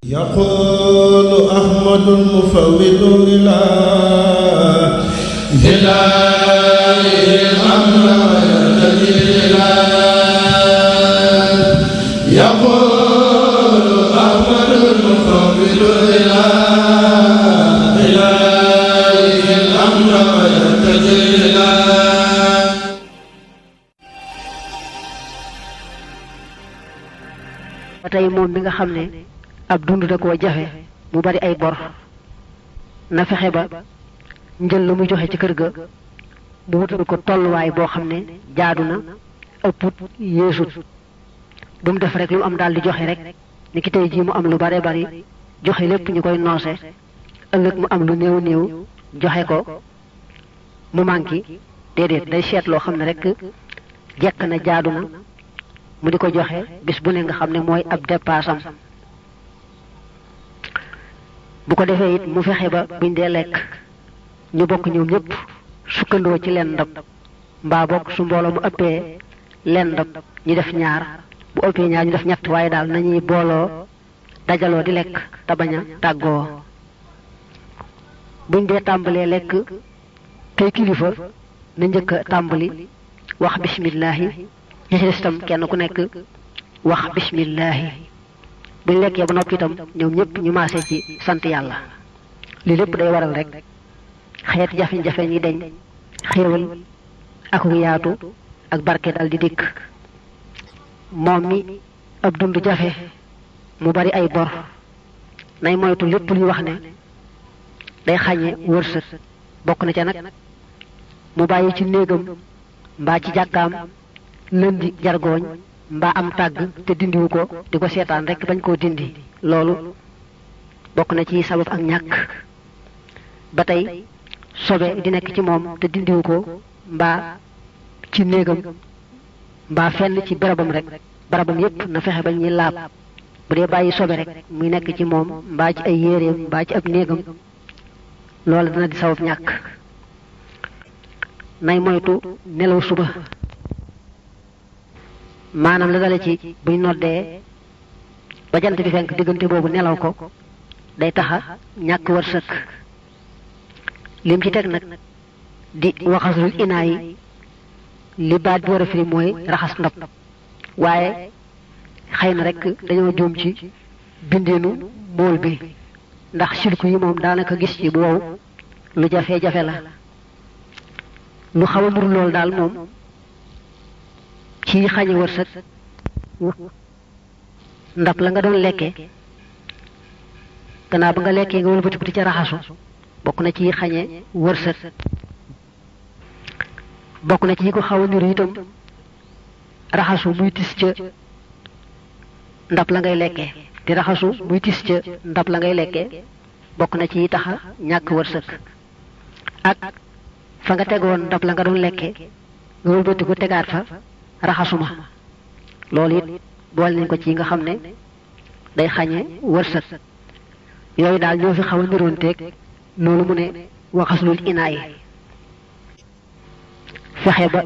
يقول أحمد المفوض إلى هلال الأمر ويرتدي يقول أحمد المفوض إلى هلال الأمر ويرتدي ba tey moom mi nga xam ne ab dund da koo jafe mu bari ay bor na fexe ba njël la muy joxe ci kër ga mu wutal ko tolluwaay boo xam ne jaadu na ëpput yéesut bu mu def rek lu mu am daal di joxe rek ni ki tey jii mu am lu bare bari joxe lépp ñu koy noose ëllëg mu am lu néew néew joxe ko mu manqué déedéet day seet loo xam ne rek jekk na jaadu na mu di ko joxe bis bu ne nga xam ne mooy ab dépassam bu ko defee it mu fexe ba buñ dee lekk ñu bokk ñoom ñëpp sukkandoo ci leen ndab mbaa bokk su mbooloo mu ëppee leen ndab ñu def ñaar bu ëppee ñaar ñu def ñett waaye daal nañuy booloo dajaloo di lekk te bañ a tàggoo buñ dee tàmbalee lekk kay kilifa na njëkk a tàmbali wax bismillahi ñi ci des itam kenn ku nekk wax bismillahi buñ lekkee ba noppi itam ñoom ñëpp ñu maase ci sant yàlla lii lépp day waral rek xeeti jafe-jafe ñi deñ xéewal ak yaatu ak barke dal di dikk moom mi ab dund jafe mu bari ay bor nay moytu lépp luy wax ne day xañe wërsëg bokk na ca nag mu bàyyi ci néegam mbaa ci jàkkaam lëndi jargooñ mbaa am tàgg te dindiwu ko di ko seetaan rek bañ koo dindi loolu bokk na ci sabab ak ñàkk ba tey sobe di nekk ci moom te dindiwu ko mbaa ci néegam mbaa fenn ci barabam rek barabam yépp na fexe ba ñuy laab bu dee bàyyi sobe rek muy nekk ci moom mbaa ci ay yéreem mbaa ci ab néegam loolu dina di sabab ñàkk nay moytu nelaw suba maanaam la dale ci buñ noddee ba jant bi fenk diggante boobu nelaw ko day taxa ñàkk wërsëg lim ci teg nag di waxasul inaa yi li baat bi war a firi mooy raxas ndab waaye xëy na rek dañoo juum ci bindeenu mool bi ndax silku yi moom daanaka gis ci bu wow lu jafe-jafe la lu xaw a nuru lool daal moom ci xañe wërsëg ndab la nga doon lekkee gannaaw ba nga lekkee nga wëlbatiku di ca raxasu bokk na ci xañe wërsëg bokk na ci ko xaw a niru itam raxasu muy tis ca ndab la ngay lekkee di raxasu muy tis ca ndab la ngay lekkee bokk na ci taxa ñàkk wërsëg ak fa nga tegoon ndab la nga doon lekkee nga wëlbatiku tegaat fa raxasuma loolu it boole nañ ko ci nga xam ne day xañe wërsëg yooyu daal ñoo fi xaw a niroonteeg loolu mu ne waxaslul inaay fexe ba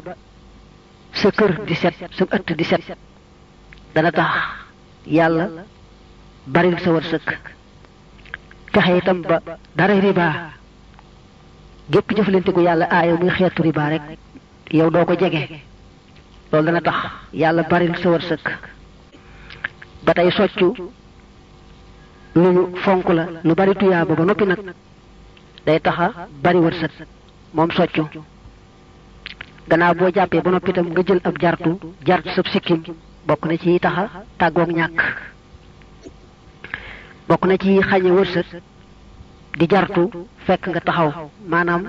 sa kër di set sa ëtt di set dana tax yàlla baril sa wërsëg fexe itam ba dara riba gépp jëfalante gu yàlla aaya muy xeetu riba rek yow doo ko jege loolu dana tax yàlla baril sa wërsëg ba tey soccu lu ñu fonk la lu bari tuyaaba ba noppi nag day taxa bari wërsëg moom soccu gannaaw boo jàppee ba noppi itam nga jël ab jartu sab sikkim bokk na ci taxa tàggoog ñàkk bokk na ci xañe wërsëg di jartu fekk nga taxaw maanaam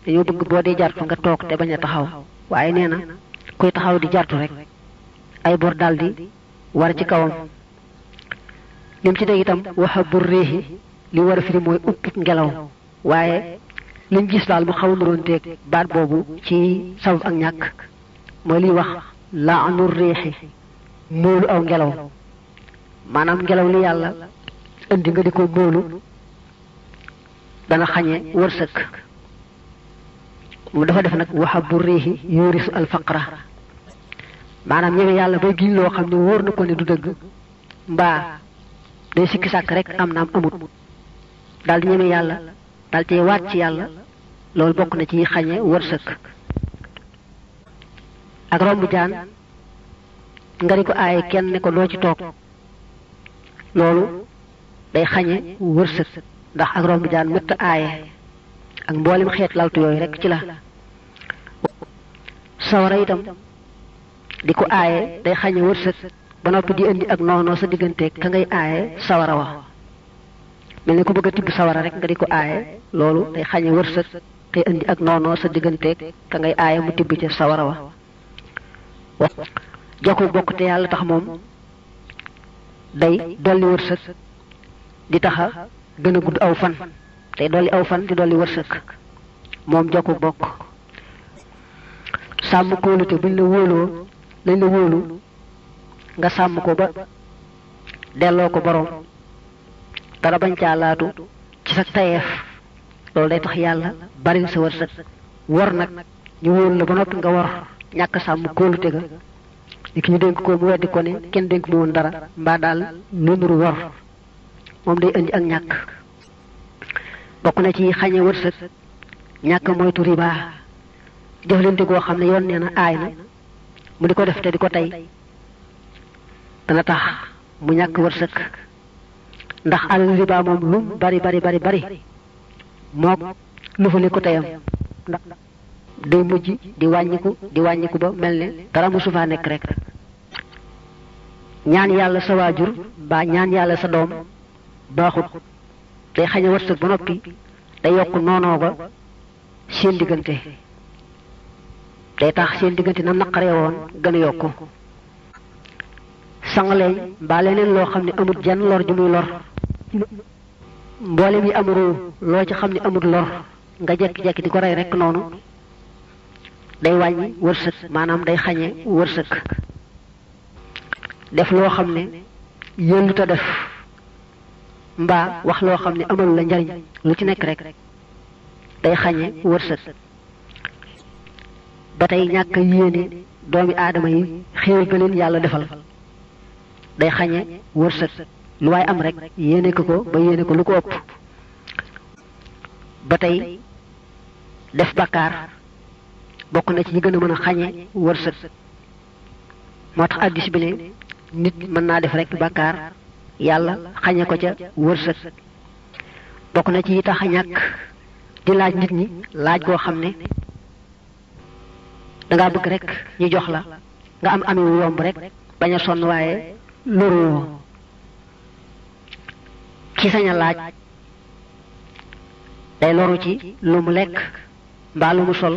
dañoo bëgg boo dee jartu nga toog te bañ a taxaw waaye nee na kuy taxaw di jartu rek ay bor daldi war ci kawam lim ci dégg itam waxa bur réexi li war a firi mooy upp ngelaw waaye liñ gis daal mu xaw a nuroonteeg baat boobu ci sabab ak ñàkk mooy liy wax laanur réexi móolu aw ngelaw maanaam ngelaw li yàlla indi nga di ko móolu dana xañe wërsëg moom dafa def nag waxa bur réexi yurisu alfaqra maanaam ñeme yàlla bay giñ loo xam ne wóor na ko ne du dëgg mbaa day sikki sàkk rek am naam amut daal di ñeme yàlla daal cee waat ci yàlla loolu bokk na ci xañe wërsëg. ak romb jaan nga di ko aaye kenn ne ko doo ci toog loolu day xañe wërsëg ndax ak romb jaan mëtt aaye ak mboolem xeet laltu yooyu rek ci la. sawara itam di ko aaye day xañe wërsëg ba noppi di indi ak noonoo sa digganteeg ka ngay aaye sawara wa mel ni ku bëgg a tibb sawara rek nga di ko aaye loolu day xañe wërsëg te indi ak noonoo sa digganteeg ka ngay aaye mu tibb ca sawara wa. jokku bokk te yàlla tax moom day dolli wërsëg di taxa gën a gudd aw fan day dolli aw fan di dolli wërsëg moom jokku bokk. sàmm kóolute buñ la wóoloo lañ la wóolu nga sàmm ko ba delloo ko borom dara bañ caa laatu ci sa tayeef loolu day tax yàlla bari sa wërsëg. wor nag ñu wóolu la ba noppi nga wor ñàkk sàmm kóolute ga li ki ñu dénk ko mu weddi ko ne kenn dénk mu woon dara mbaa daal lu nuru wor moom day indi ak ñàkk. bokk na ci xañe wërsëg ñàkk moytu riba jëflante goo xam ne yoon nee na aay na mu di ko def te di ko tey dana tax mu ñàkk wërsëg ndax alal riba moom lum bari bari bari bari mook lu fa li ko teyam ndax day mujj di wàññiku ba mel ne dara mu sufaa nekk rek. ñaan yàlla sa waajur ba ñaan yàlla sa doom baaxut day xañe wërsëg ba noppi day yokk noonoo ba seen diggante day tax seen diggante na naqaree woon gën a yokku. sangaleeñ mbaa leneen loo xam ne amut jenn lor ju muy lor mboolem yi amuru loo ci xam ne amut lor nga jekki-jekki di ko rey rek noonu day wàññi wërsëg maanaam day xañe wërsëg. def loo xam ne yëllut a def mbaa wax loo xam ne amalu la njariñ lu ci nekk rek day xañe wërsëg. ba tey ñàkk yéene doomi aadama yi xéewal ga leen yàlla defal day xañe wërsëg lu waaye am rek yéene ko ba yéene ko lu ko ëpp. ba tey def bàkkaar bokk na ci ñi gën a mën a xañe wërsëg moo tax addis bi ne nit mën naa def rek bàkkaar yàlla xañe ko ca wërsëg. bokk na ci tax a ñàkk di laaj nit ñi laaj koo xam ne dangaa bëgg rek ñu jox la nga am wu yomb rek bañ a sonn waaye loruwoo. ki sañ a laaj day loru ci lu mu lekk mbaa lu mu sol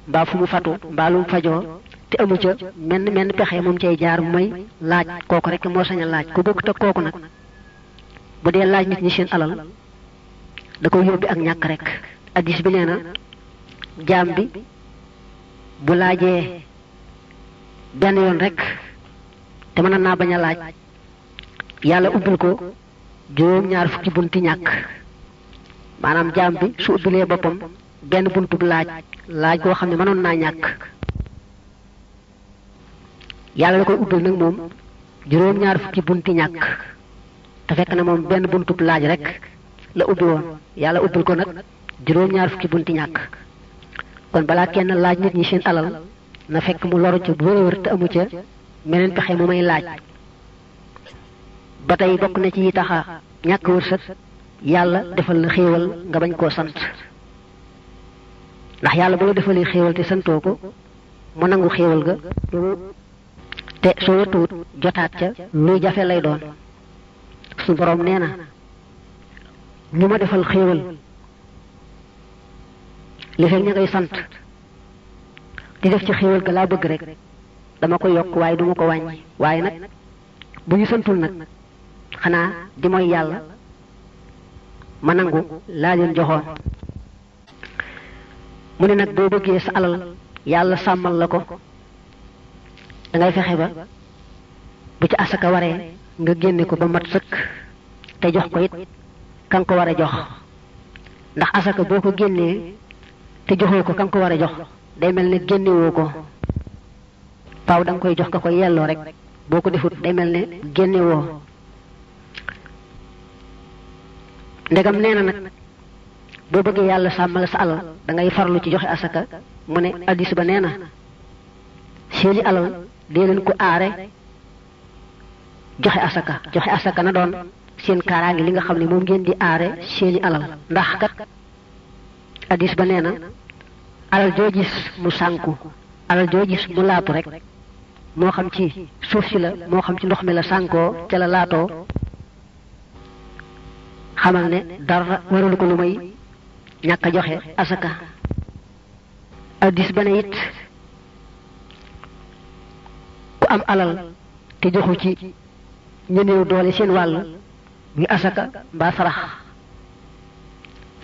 mbaa fu mu fatu mbaa lu mu fajoo te amu ca menn pexe moom cay jaar mooy laaj kooku rek moo sañ a laaj ku bokk te kooku nag bu dee laaj nit ñi seen alal da ko yóbbi ak ñàkk rek. addis bi nee na jaam bi bu laajee benn yoon rek te mën naa bañ a laaj yàlla ubbil ko juróom-ñaar fukki bunti ñàkk maanaam jaam bi su ubbilee boppam benn buntub laaj koo xam ne mënoon naa ñàkk yàlla la koy ubbil nag moom juróom-ñaar fukki bunti ñàkk te fekk na moom benn buntub laaj rek la ubbi woon yàlla ubbil ko nag juróom-ñaar fukki bunti ñàkk. kon balaa kenn laaj nit ñi seen alal na fekk mu loru ca bu wër te amu ca meneen pexe mu may laaj. ba tey bokk na ci taxa ñàkk wërsëg yàlla defal la xéewal nga bañ koo sant ndax yàlla bu la defalee xéewal te santoo ko mu nangu xéewal ga te soo wëtuwut jotaat ca luy jafe lay doon. su borom nee na ñu ma defal xéewal li fekk ña ngay sant di def ci xéewal ga laa bëgg rek dama ko yokk waaye duma ko wàññi waaye nag bu ñu santul nag xanaa di mooy yàlla ma nangu laa leen joxoon. mu ne nag boo bëggee sa alal yàlla sàmmal la ko da ngay fexe ba bu ci asaka waree nga génne ko ba mat sëkk te jox ko it ka nga ko war a jox ndax asaka boo ko génnee te joxoo ko ka nga ko war a jox day mel ne génnewoo ko faaw da nga koy jox ka ko yelloo rek boo ko defut day mel ne génnewoo. ndegam nee na nag boo bëggee yàlla sàmmal sa alal da ngay farlu ci joxe asaka mu ne addis ba nee na seeni alal dee leen ko aare joxe asaka na doon seen kaaraange li nga xam ne moom ngeen di aare seeni alal ndax kat addis ba nee na alal joo gis mu sànku alal joo gis mu laatu rek moo xam ci suuf si la moo xam ci ndox mi la sànkoo ca la laatoo xamal ne dara waralu ko lu may ñàkk a joxe asaka addis ba ne it ku am alal te joxu ci ñu néew doole seen wàll muy asaka mbaa sarax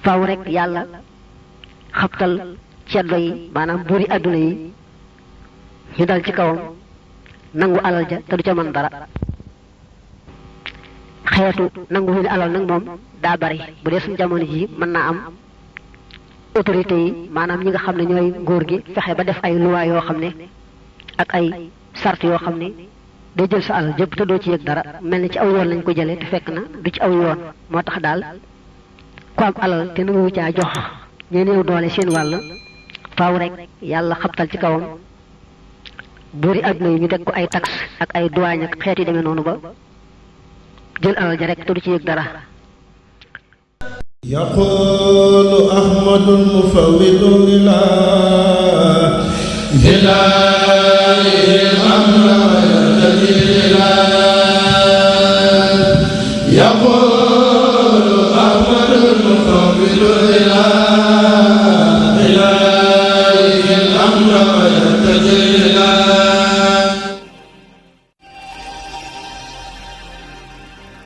faw rek yàlla xabtal ceddo yi maanaam buuri àdduna yi ñu dal ci kawam nangu alal ja te du ca mën dara xeetu nangu wi ne alal nag moom daa bari bu dee suñu jamono ji mën naa am autorité yi maanaam ñi nga xam ne ñooy nguur gi fexe ba def ay loi yoo xam ne ak ay sart yoo xam ne day jël sa alal jëpp te doo ci yëg dara mel ni ci aw yoon lañ ko jëlee te fekk na du ci aw yoon moo tax daal ku am alal te nangu caa jox ñu néew doole seen wàll faaw rek yàlla xabtal ci kawam buuri àdduna yi ñu teg ko ay taxe ak ay douane ak xeet yi demee noonu ba jël alal ja rek te du ci yëg dara. yaqulu ahmadul mufawwidu ilaa